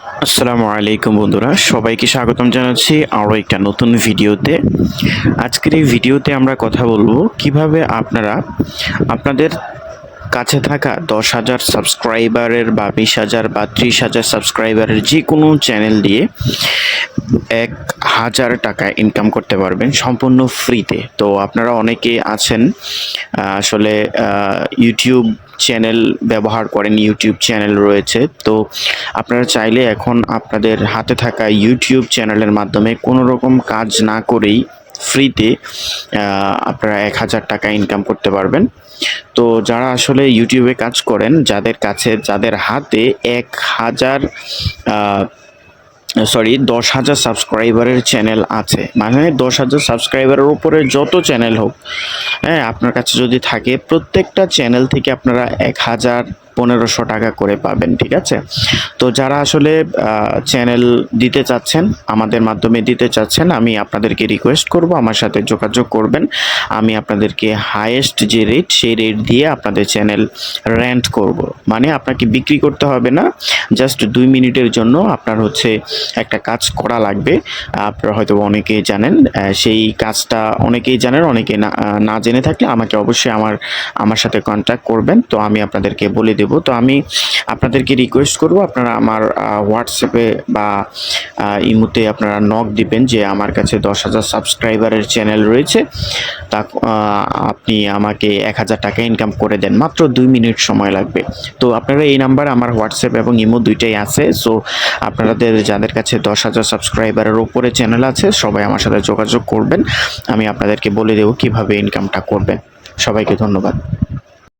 আসসালামু আলাইকুম বন্ধুরা, সবাইকে স্বাগতম জানাচ্ছি আরও একটা নতুন ভিডিওতে। আজকের এই ভিডিওতে আমরা কথা বলবো কিভাবে আপনারা আপনাদের কাছে থাকা 10,000 সাবস্ক্রাইবারের বা 20,000 বা 30,000 সাবস্ক্রাইবারের যে কোনো চ্যানেল দিয়ে 1,000 টাকা ইনকাম করতে পারবেন সম্পূর্ণ ফ্রিতে। তো আপনারা অনেকে আছেন আসলে ইউটিউব চ্যানেল ব্যবহার করেন, ইউটিউব চ্যানেল রয়েছে। তো আপনারা চাইলে এখন আপনাদের হাতে থাকা ইউটিউব চ্যানেলের মাধ্যমে কোনো রকম কাজ না করেই ফ্রিতে আপনারা 1,000 টাকা ইনকাম করতে পারবেন। তো যারা আসলে ইউটিউবে কাজ করেন, যাদের হাতে 10,000 সাবস্ক্রাইবারের চ্যানেল আছে, মানে 10,000 সাবস্ক্রাইবারের উপরে যত চ্যানেল হোক, হ্যাঁ, আপনার কাছে যদি থাকে প্রত্যেকটা চ্যানেল থেকে আপনারা 1,000-1,500 টাকা করে পাবেন, ঠিক আছে? তো যারা আসলে চ্যানেল দিতে চাচ্ছেন, আমাদের মাধ্যমে দিতে চাচ্ছেন, আমি আপনাদেরকে রিকোয়েস্ট করব আমার সাথে যোগাযোগ করবেন। আমি আপনাদেরকে হাইয়েস্ট যে রেট, সেই রেট দিয়ে আপনাদের চ্যানেল রেন্ট করব। মানে আপনাকে বিক্রি করতে হবে না, জাস্ট 2 মিনিটের জন্য আপনার হচ্ছে একটা কাজ করা লাগবে। আপনারা হয়তো অনেকেই জানেন, সেই কাজটা অনেকেই জানেন, অনেকে না জেনে থাকলে আমাকে অবশ্যই আমার সাথে কন্ট্যাক্ট করবেন। তো আমি আপনাদেরকে বলে দেব। তো আমি আপনাদেরকে রিকোয়েস্ট করব, আপনারা আমার হোয়াটসঅ্যাপে বা ইমোতে আপনারা নক দিবেন যে আমার কাছে 10,000 সাবস্ক্রাইবারের চ্যানেল রয়েছে, তা আপনি আমাকে 1,000 টাকা ইনকাম করে দেন। মাত্র 2 মিনিট সময় লাগবে। তো আপনারা এই নাম্বার, আমার হোয়াটসঅ্যাপ এবং ইমো দুইটাই আছে। সো আপনাদের যাদের কাছে 10,000 সাবস্ক্রাইবারের উপরে চ্যানেল আছে, সবাই আমার সাথে যোগাযোগ করবেন। আমি আপনাদেরকে বলে দেব কিভাবে ইনকামটা করবেন। সবাইকে ধন্যবাদ।